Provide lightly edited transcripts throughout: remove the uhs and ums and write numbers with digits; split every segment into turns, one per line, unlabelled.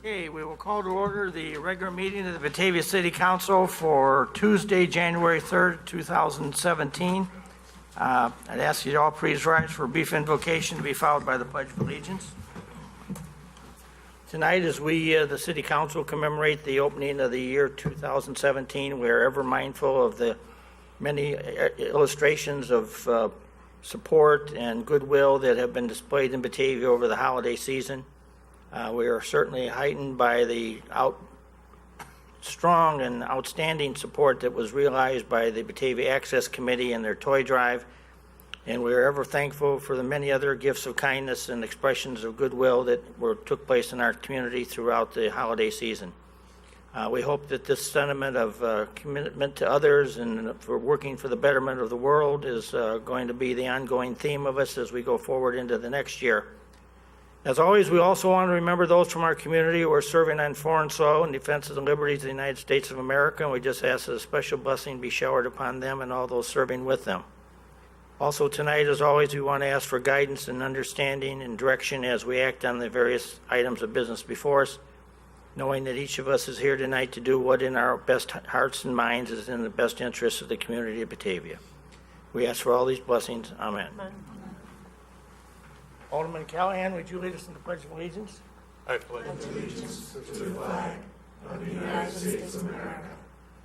Okay, we will call to order the regular meeting of the Batavia City Council for Tuesday, January 3rd, 2017. I'd ask you to all please rise for a brief invocation to be followed by the Pledge of Allegiance. Tonight, as we, the City Council, commemorate the opening of the year 2017, we are ever mindful of the many illustrations of support and goodwill that have been displayed in Batavia over the holiday season. We are certainly heightened by the strong and outstanding support that was realized by the Batavia Access Committee and their toy drive, and we are ever thankful for the many other gifts of kindness and expressions of goodwill that took place in our community throughout the holiday season. We hope that this sentiment of commitment to others and for working for the betterment of the world is going to be the ongoing theme of us as we go forward into the next year. As always, we also want to remember those from our community who are serving on foreign soil in defense of the liberties of the United States of America, and we just ask that a special blessing be showered upon them and all those serving with them. Also tonight, as always, we want to ask for guidance and understanding and direction as we act on the various items of business before us, knowing that each of us is here tonight to do what in our best hearts and minds is in the best interest of the community of Batavia. We ask for all these blessings. Amen. Amen. Alderman Callahan, would you lead us in the Pledge of Allegiance?
I pledge allegiance to the flag of the United States of America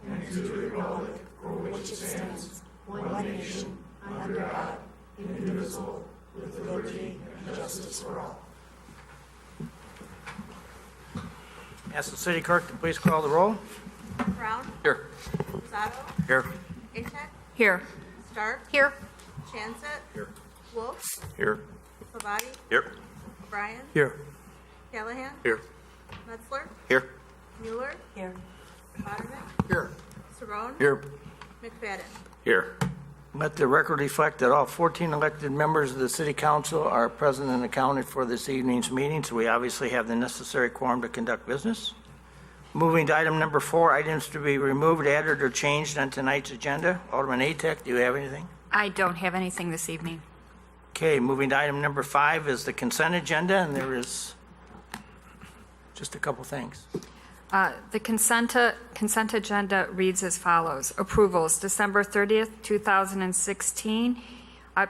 and to the republic for which it stands, one nation, under God, indivisible, with liberty and justice for all.
Ask the city clerk to please call the roll.
Brown.
Here.
Rosado.
Here.
Atek.
Here.
Stark.
Here.
Chansett.
Here.
Wolf.
Here.
Savati.
Here.
O'Brien.
Here.
Callahan.
Here.
Metzler.
Here.
Mueller.
Here.
Waterman.
Here.
Cerrone.
Here.
McFadden.
Here.
Let the record reflect that all 14 elected members of the City Council are present and accounted for this evening's meeting, so we obviously have the necessary quorum to conduct business. Moving to item number 4, items to be removed, added, or changed on tonight's agenda. Alderman Atek, do you have anything?
I don't have anything this evening.
Okay, moving to item number 5 is the consent agenda, and there is just a couple things.
The consent agenda reads as follows. Approvals, December 30th, 2016.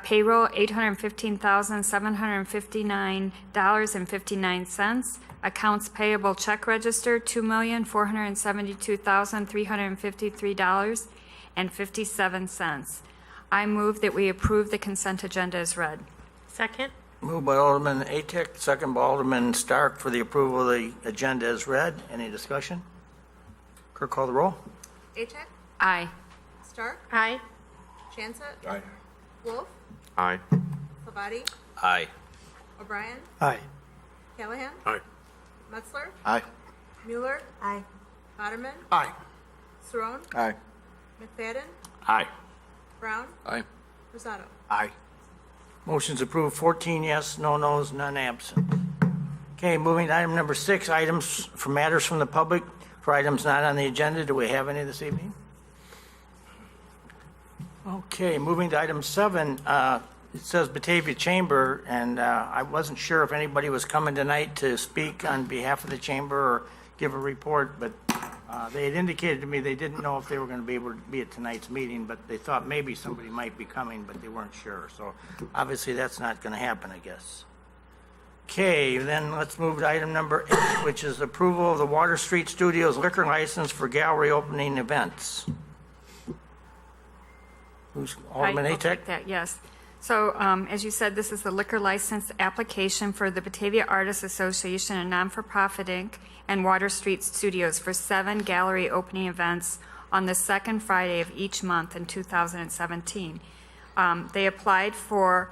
Payroll, $815,759.59. Accounts payable check register, $2,472,353.57. I move that we approve the consent agenda as read.
Second.
Moved by Alderman Atek, second by Alderman Stark for the approval of the agenda as read. Any discussion? Clerk, call the roll.
Atek.
Aye.
Stark.
Aye.
Chansett.
Aye.
Wolf.
Aye.
Savati.
Aye.
O'Brien.
Aye.
Callahan.
Aye.
Metzler.
Aye.
Mueller.
Aye.
Waterman.
Aye.
Cerrone.
Aye.
McFadden.
Aye.
Brown.
Aye.
Rosado.
Aye.
Motion's approved, 14 yes, no no's, none absent. Okay, moving to item number 6, items for matters from the public. For items not on the agenda, do we have any this evening? Okay, moving to item 7, it says Batavia Chamber, and I wasn't sure if anybody was coming tonight to speak on behalf of the chamber or give a report, but they had indicated to me they didn't know if they were going to be able to be at tonight's meeting, but they thought maybe somebody might be coming, but they weren't sure. So obviously that's not going to happen, I guess. Okay, then let's move to item number 8, which is approval of the Water Street Studios liquor license for gallery opening events. Who's Alderman
I'll
Atek?
take that, yes. So as you said, this is the liquor license application for the Batavia Artists Association, a non-for-profit Inc., and Water Street Studios for 7 gallery opening events on the second Friday of each month in 2017. They applied to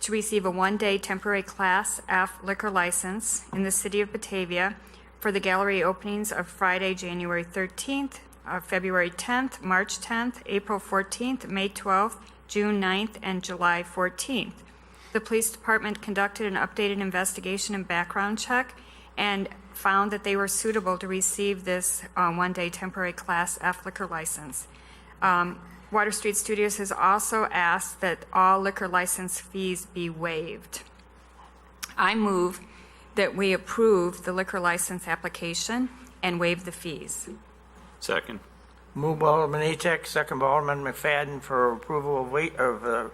receive a 1-day temporary Class F liquor license in the city of Batavia for the gallery openings of Friday, January 13th, February 10th, March 10th, April 14th, May 12th, June 9th, and July 14th. The police department conducted an updated investigation and background check and found that they were suitable to receive this 1-day temporary Class F liquor license. Water Street Studios has also asked that all liquor license fees be waived. I move that we approve the liquor license application and waive the fees.
Second.
Moved by Alderman Ajak, second by Alderman McFadden for approval of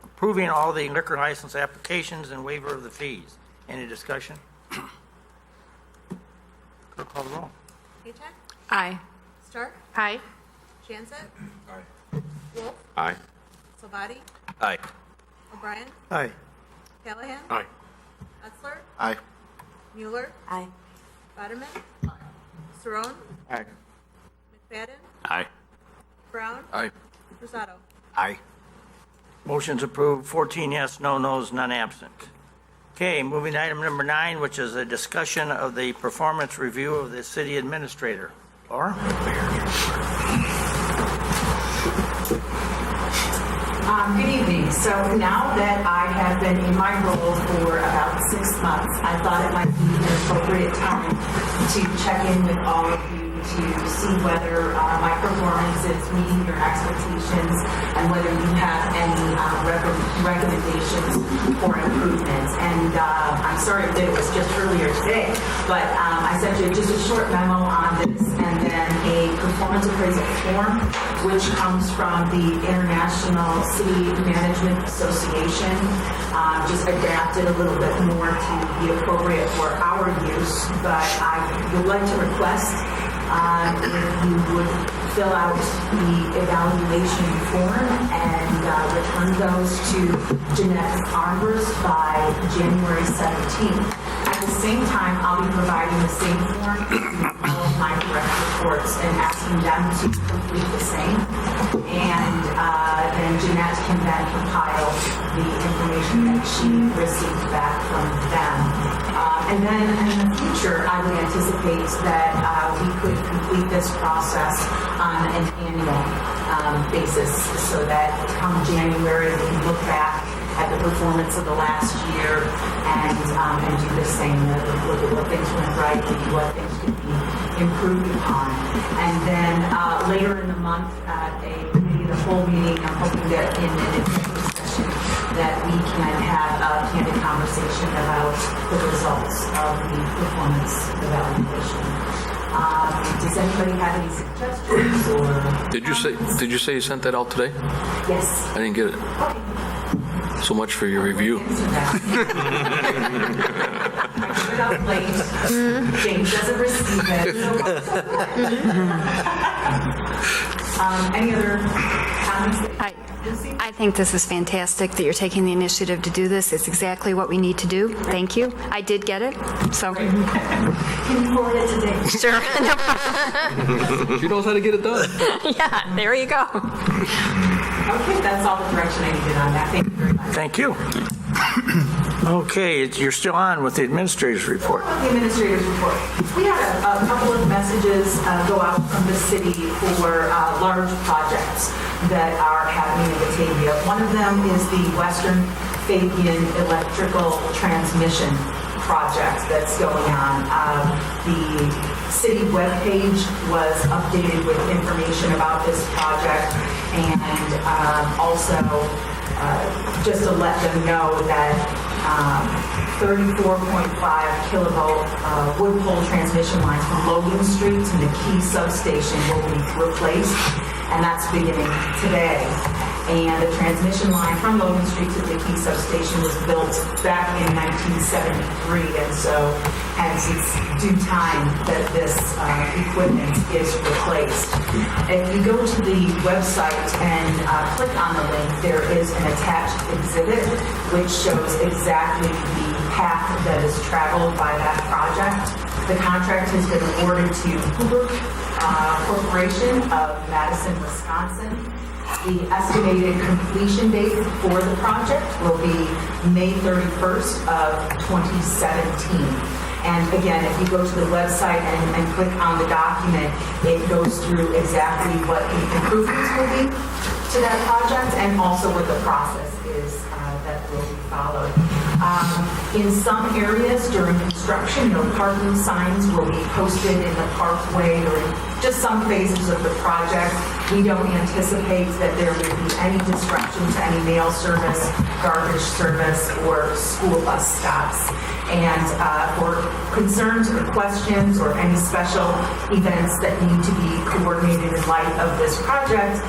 approving all the liquor license applications and waiver of the fees. Any discussion? Clerk call the roll.
Ajak?
Aye.
Stark?
Aye.
Jansen?
Aye.
Wolf?
Aye.
Salvati?
Aye.
O'Brien?
Aye.
Callahan?
Aye.
Etzler?
Aye.
Mueller?
Aye.
Waterman? Saron?
Aye.
McFadden?
Aye.
Brown?
Aye.
Rosato?
Aye.
Motion's approved, 14 yes, no nos, none absent. Okay, moving to item number 9, which is a discussion of the performance review of the city administrator. Laura?
Good evening. So now that I have been in my role for about 6 months, I thought it might be an appropriate time to check in with all of you to see whether my performance is meeting your expectations and whether you have any recommendations for improvement. And I'm sorry that it was just earlier today, but I sent you just a short memo on this and then a performance appraisal form, which comes from the International City Management Association, just adapted a little bit more to be appropriate for our use. But I would like to request if you would fill out the evaluation form and return those to Jeanette Armbers by January 17th. At the same time, I'll be providing the same form to all of my direct reports and asking them to complete the same. And then Jeanette can then compile the information that she received back from them. And then in the future, I would anticipate that we could complete this process on an annual basis so that come January, we can look back at the performance of the last year and do the same, look at what things went right, maybe what things could be improved upon. And then later in the month at a committee of the whole meeting, I'm hoping that in an executive session that we can have a candid conversation about the results of the performance evaluation. Does anybody have any suggestions or?
Did you say you sent that out today?
Yes.
I didn't get it.
Okay.
So much for your review.
I put it up late. James doesn't receive it. Any other comments?
I think this is fantastic that you're taking the initiative to do this. It's exactly what we need to do. Thank you. I did get it, so.
Can you forward it today?
Sure.
She knows how to get it done.
Yeah, there you go.
Okay, that's all the direction I needed on that. Thank you very much.
Thank you. Okay, you're still on with the administrator's report.
The administrator's report. We had a couple of messages go out from the city for large projects that are happening in Batavia. One of them is the Western Fabian electrical transmission project that's going on. The city webpage was updated with information about this project, and also just to let them know that 34.5 kilovolt wood pole transmission lines from Logan Street to the Key substation will be replaced, and that's beginning today. And the transmission line from Logan Street to the Key substation was built back in 1973, and so hence it's due time that this equipment is replaced. If you go to the website and click on the link, there is an attached exhibit which shows exactly the path that is traveled by that project. The contract has been awarded to Hoover Corporation of Madison, Wisconsin. The estimated completion date for the project will be May 31st of 2017. And again, if you go to the website and click on the document, it goes through exactly what the improvements will be to that project and also what the process is that will be followed. In some areas during construction, no parking signs will be posted in the parkway or in just some phases of the project. We don't anticipate that there will be any disruption to any mail service, garbage service, or school bus stops. And for concerns or questions or any special events that need to be coordinated in light of this project,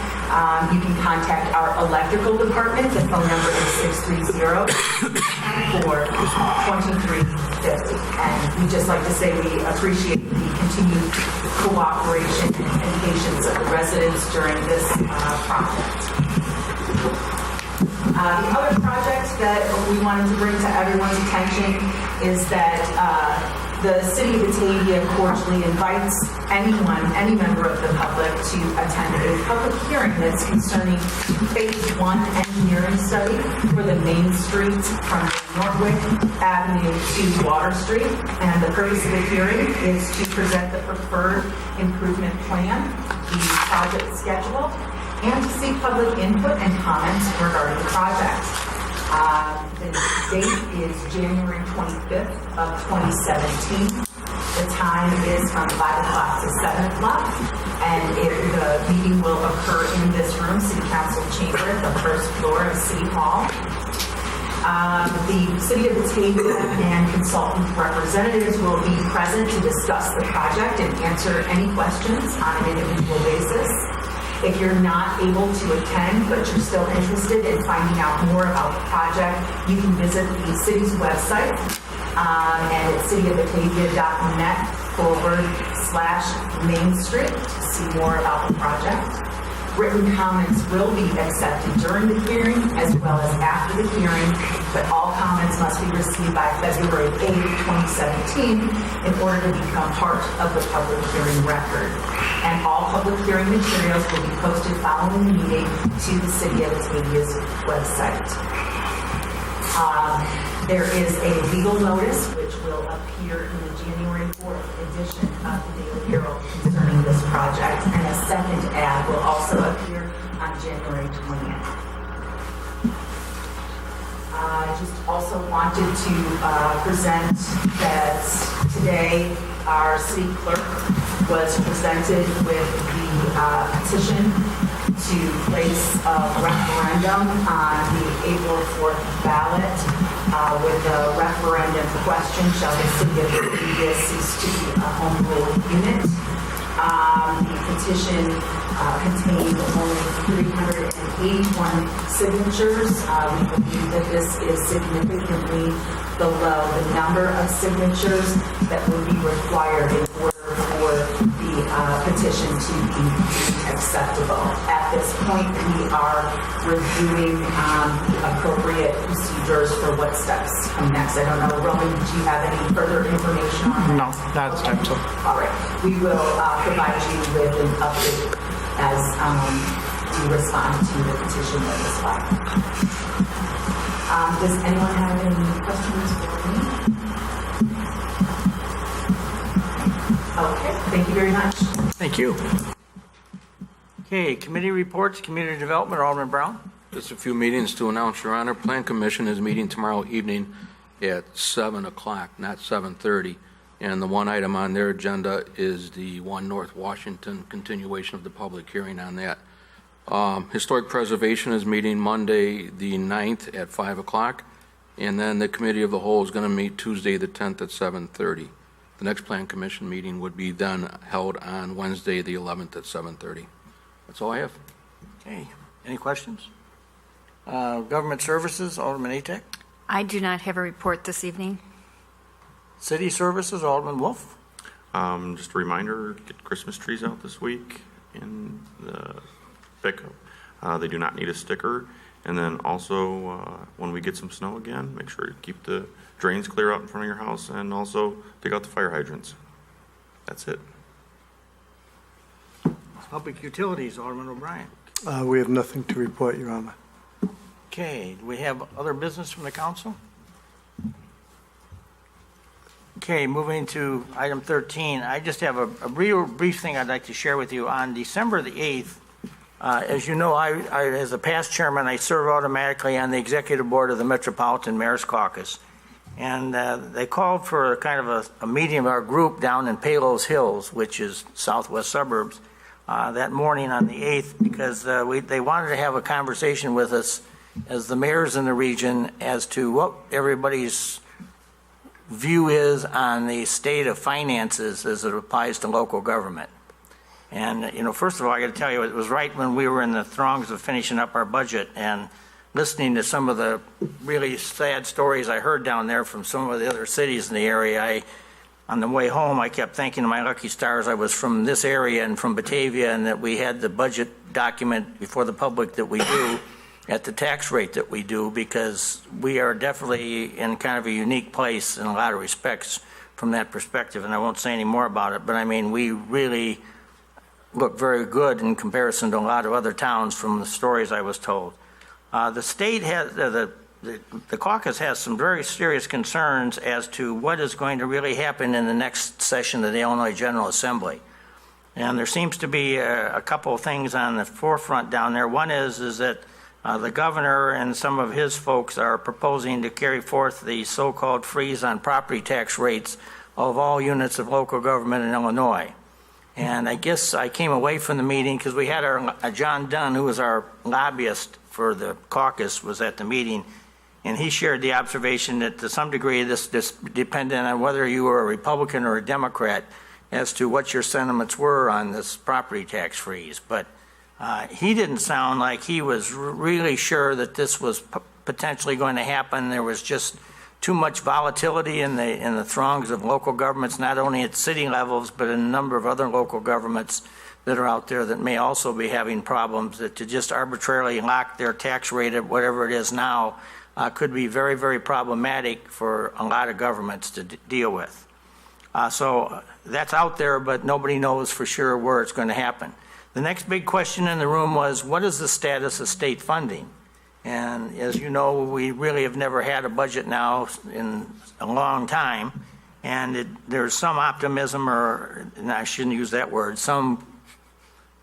you can contact our electrical department. The phone number is 630-42350. And we'd just like to say we appreciate the continued cooperation and patience of the residents during this project. The other project that we wanted to bring to everyone's attention is that the City of Batavia cordially invites anyone, any member of the public to attend a public hearing that's concerning Phase 1 engineering study for the Main Street from Northwick Avenue to Water Street. And the purpose of the hearing is to present the preferred improvement plan, the project schedule, and to seek public input and comments regarding the project. The date is January 25th of 2017. The time is from 5 o'clock to 7 o'clock, and the meeting will occur in this room, City Council Chamber, at the first floor of City Hall. The City of Batavia and consultant representatives will be present to discuss the project and answer any questions on an individual basis. If you're not able to attend, but you're still interested in finding out more about the project, you can visit the city's website, and it's cityofbatavia.net/Main Street to see more about the project. Written comments will be accepted during the hearing as well as after the hearing, but all comments must be received by February 8, 2017 in order to become part of the public hearing record. And all public hearing materials will be posted following the meeting to the City of Batavia's website. There is a legal notice which will appear in the January 4th edition of the Daily Herald concerning this project, and a second ad will also appear on January 20th. I just also wanted to present that today our city clerk was presented with the petition to place a referendum on the April 4th ballot with the referendum question, shall the City of Batavia cease to be a home rule unit? The petition contained only 381 signatures. We believe that this is significantly below the number of signatures that would be required in order for the petition to be acceptable. At this point, we are reviewing appropriate procedures for what steps come next. I don't know, Roman, do you have any further information on that?
No, not at this time, so.
All right. We will provide you with an update as we respond to the petition that was filed. Does anyone have any questions for me? Okay, thank you very much.
Thank you. Okay, committee reports, community development, Alderman Brown.
Just a few meetings to announce, Your Honor. Plan Commission is meeting tomorrow evening at 7 o'clock, not 7:30. And the one item on their agenda is the 1 North Washington continuation of the public hearing on that. Historic Preservation is meeting Monday, the 9th at 5 o'clock. And then the Committee of the Whole is going to meet Tuesday, the 10th at 7:30. The next Plan Commission meeting would be then held on Wednesday, the 11th at 7:30. That's all I have.
Okay, any questions? Government services, Alderman Atek.
I do not have a report this evening.
City services, Alderman Wolf.
Just a reminder, get Christmas trees out this week in the pickup. They do not need a sticker. And then also, when we get some snow again, make sure to keep the drains clear out in front of your house and also dig out the fire hydrants. That's it.
Public utilities, Alderman O'Brien.
We have nothing to report, Your Honor.
Okay, do we have other business from the council? Okay, moving to item 13, I just have a real brief thing I'd like to share with you. On December the 8th, as you know, I, as a past chairman, I serve automatically on the executive board of the Metropolitan Mayor's Caucus. And they called for kind of a meeting of our group down in Palos Hills, which is southwest suburbs, that morning on the 8th, because they wanted to have a conversation with us as the mayors in the region as to what everybody's view is on the state of finances as it applies to local government. And, first of all, I got to tell you, it was right when we were in the throngs of finishing up our budget and listening to some of the really sad stories I heard down there from some of the other cities in the area. On the way home, I kept thinking to my lucky stars I was from this area and from Batavia, and that we had the budget document before the public that we do at the tax rate that we do, because we are definitely in kind of a unique place in a lot of respects from that perspective. And I won't say any more about it, but I mean, we really look very good in comparison to a lot of other towns from the stories I was told. The state has, the caucus has some very serious concerns as to what is going to really happen in the next session of the Illinois General Assembly. And there seems to be a couple of things on the forefront down there. One is that the governor and some of his folks are proposing to carry forth the so-called freeze on property tax rates of all units of local government in Illinois. And I guess I came away from the meeting because we had our John Dunn, who was our lobbyist for the caucus, was at the meeting, and he shared the observation that to some degree this depended on whether you were a Republican or a Democrat as to what your sentiments were on this property tax freeze. But he didn't sound like he was really sure that this was potentially going to happen. There was just too much volatility in the throngs of local governments, not only at city levels, but in a number of other local governments that are out there that may also be having problems, that to just arbitrarily lock their tax rate at whatever it is now could be very, very problematic for a lot of governments to deal with. So that's out there, but nobody knows for sure where it's going to happen. The next big question in the room was, what is the status of state funding? And as you know, we really have never had a budget now in a long time, and there's some optimism, or I shouldn't use that word, some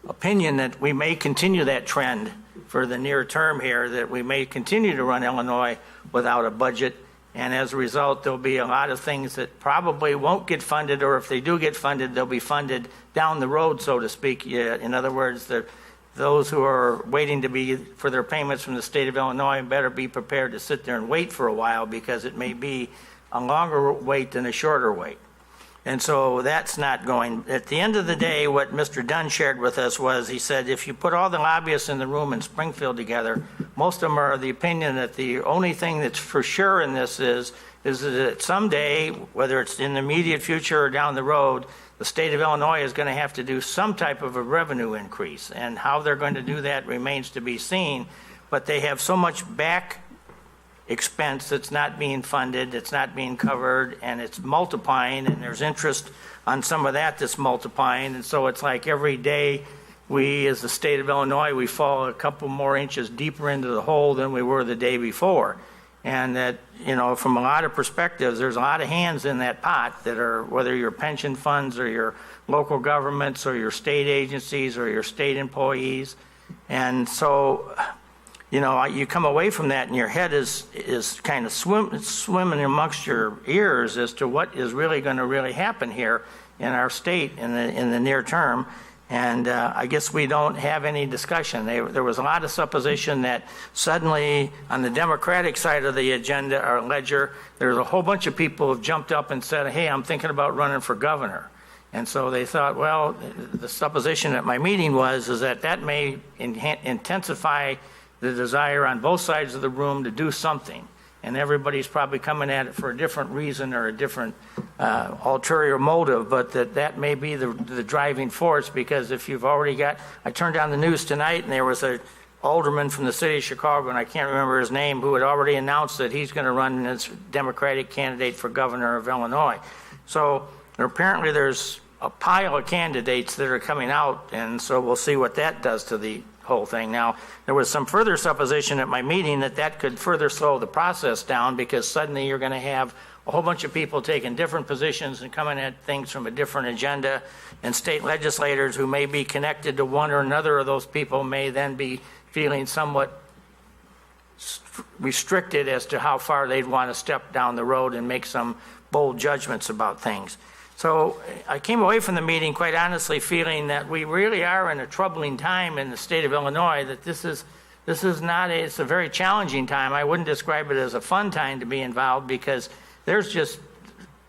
opinion that we may continue that trend for the near term here, that we may continue to run Illinois without a budget, and as a result there'll be a lot of things that probably won't get funded, or if they do get funded, they'll be funded down the road, so to speak. In other words, those who are waiting for their payments from the state of Illinois better be prepared to sit there and wait for a while, because it may be a longer wait than a shorter wait. And so that's not going. At the end of the day, what Mr. Dunn shared with us was, he said, if you put all the lobbyists in the room in Springfield together, most of them are of the opinion that the only thing that's for sure in this is that someday, whether it's in the immediate future or down the road, the state of Illinois is going to have to do some type of a revenue increase. And how they're going to do that remains to be seen. But they have so much back expense that's not being funded, it's not being covered, and it's multiplying, and there's interest on some of that that's multiplying. And so it's like every day we, as the state of Illinois, we fall a couple more inches deeper into the hole than we were the day before. And that, from a lot of perspectives, there's a lot of hands in that pot that are, whether your pension funds or your local governments or your state agencies or your state employees. And so, you come away from that and your head is kind of swimming amongst your ears as to what is really going to really happen here in our state in the near term. And I guess we don't have any discussion. There was a lot of supposition that suddenly on the Democratic side of the agenda or ledger, there's a whole bunch of people who have jumped up and said, hey, I'm thinking about running for governor. And so they thought, well, the supposition at my meeting is that may intensify the desire on both sides of the room to do something. And everybody's probably coming at it for a different reason or a different ulterior motive, but that may be the driving force, because if you've already got, I turned on the news tonight and there was an alderman from the city of Chicago, and I can't remember his name, who had already announced that he's going to run as Democratic candidate for governor of Illinois. So apparently there's a pile of candidates that are coming out, and so we'll see what that does to the whole thing. Now, there was some further supposition at my meeting that could further slow the process down, because suddenly you're going to have a whole bunch of people taking different positions and coming at things from a different agenda, and state legislators who may be connected to one or another of those people may then be feeling somewhat restricted as to how far they'd want to step down the road and make some bold judgments about things. So I came away from the meeting quite honestly feeling that we really are in a troubling time in the state of Illinois, that this is not it's a very challenging time. I wouldn't describe it as a fun time to be involved, because there's just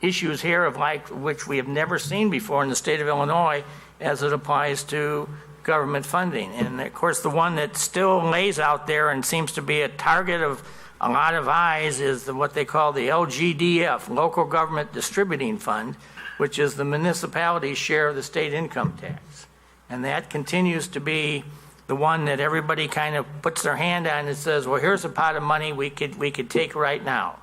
issues here of like which we have never seen before in the state of Illinois as it applies to government funding. And of course, the one that still lays out there and seems to be a target of a lot of eyes is what they call the LGDF, Local Government Distributing Fund, which is the municipality's share of the state income tax. And that continues to be the one that everybody kind of puts their hand on and says, well, here's a pot of money we could take right now.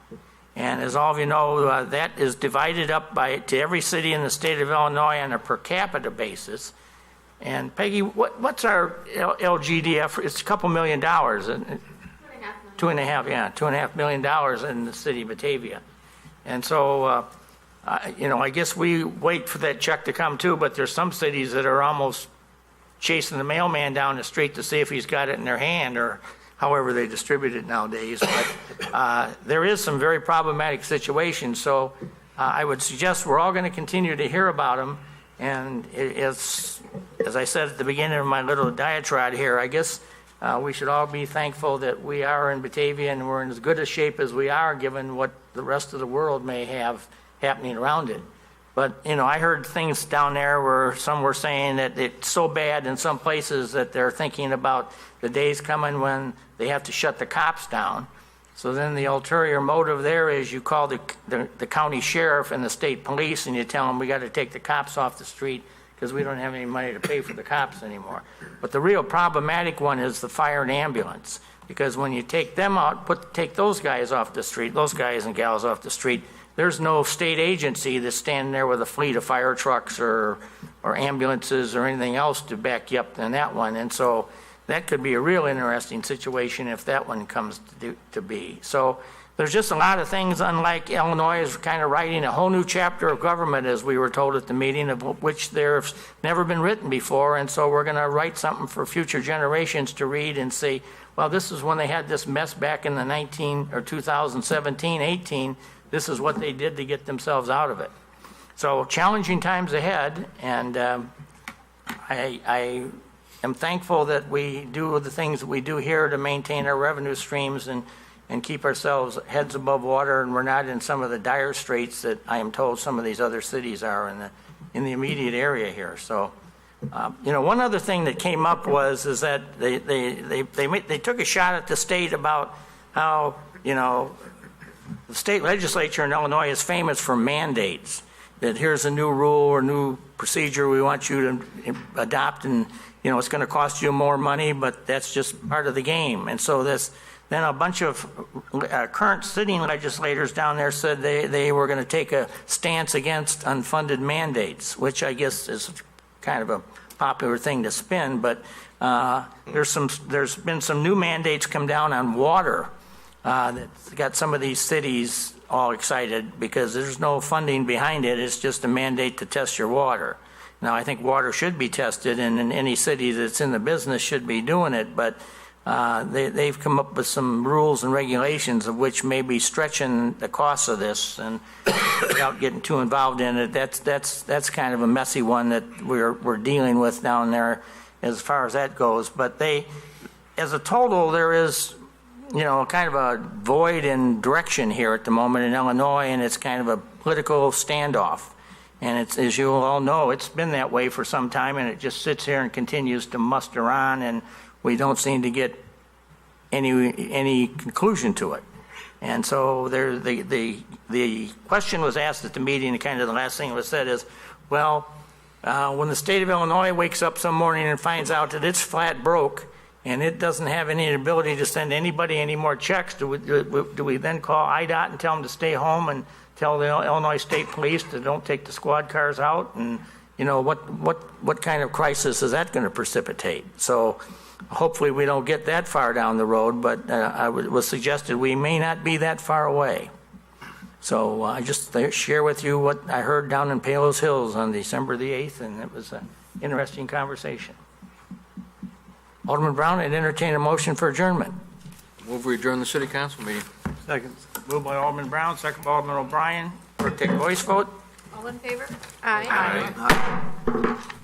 And as all of you know, that is divided up to every city in the state of Illinois on a per capita basis. And Peggy, what's our LGDF? It's a couple $2.5 million. $2.5 million in the city of Batavia. And so, I guess we wait for that check to come too, but there's some cities that are almost chasing the mailman down the street to see if he's got it in their hand, or however they distribute it nowadays. But there is some very problematic situations. So I would suggest we're all going to continue to hear about them. And as I said at the beginning of my little diatribe here, I guess we should all be thankful that we are in Batavia and we're in as good a shape as we are, given what the rest of the world may have happening around it. But, I heard things down there where some were saying that it's so bad in some places that they're thinking about the days coming when they have to shut the cops down. So then the ulterior motive there is you call the county sheriff and the state police and you tell them we got to take the cops off the street because we don't have any money to pay for the cops anymore. But the real problematic one is the fire and ambulance, because when you take them out, take those guys off the street, those guys and gals off the street, there's no state agency that's standing there with a fleet of fire trucks or ambulances or anything else to back you up in that one. And so that could be a real interesting situation if that one comes to be. So there's just a lot of things, unlike Illinois is kind of writing a whole new chapter of government, as we were told at the meeting, of which there's never been written before. And so we're going to write something for future generations to read and say, well, this is when they had this mess back in the 2017, 18. This is what they did to get themselves out of it. So challenging times ahead, and I am thankful that we do the things that we do here to maintain our revenue streams and keep ourselves heads above water, and we're not in some of the dire straits that I am told some of these other cities are in the immediate area here. So, one other thing that came up is that they took a shot at the state about how, the state legislature in Illinois is famous for mandates, that here's a new rule or new procedure we want you to adopt, and it's going to cost you more money, but that's just part of the game. And so then a bunch of current sitting legislators down there said they were going to take a stance against unfunded mandates, which I guess is kind of a popular thing to spin. But there's been some new mandates come down on water that's got some of these cities all excited because there's no funding behind it. It's just a mandate to test your water. Now, I think water should be tested, and in any city that's in the business should be doing it, but they've come up with some rules and regulations of which may be stretching the costs of this, and without getting too involved in it, that's kind of a messy one that we're dealing with down there as far as that goes. But as a total, there is kind of a void in direction here at the moment in Illinois, and it's kind of a political standoff. And it's, as you all know, it's been that way for some time, and it just sits here and continues to muster on, and we don't seem to get any conclusion to it. And so the question was asked at the meeting, and kind of the last thing that was said is, well, when the state of Illinois wakes up some morning and finds out that it's flat broke, and it doesn't have any ability to send anybody any more checks, do we then call IDOT and tell them to stay home and tell the Illinois State Police to don't take the squad cars out? And what kind of crisis is that going to precipitate? So hopefully we don't get that far down the road, but I was suggested we may not be that far away. So I just share with you what I heard down in Palos Hills on December the 8th, and it was an interesting conversation. Alderman Brown, I'd entertain a motion for adjournment.
Move we adjourn the city council meeting.
Second.
Moved by Alderman Brown, second by Alderman O'Brien. Clerk take voice vote.
All in favor?
Aye.
Aye.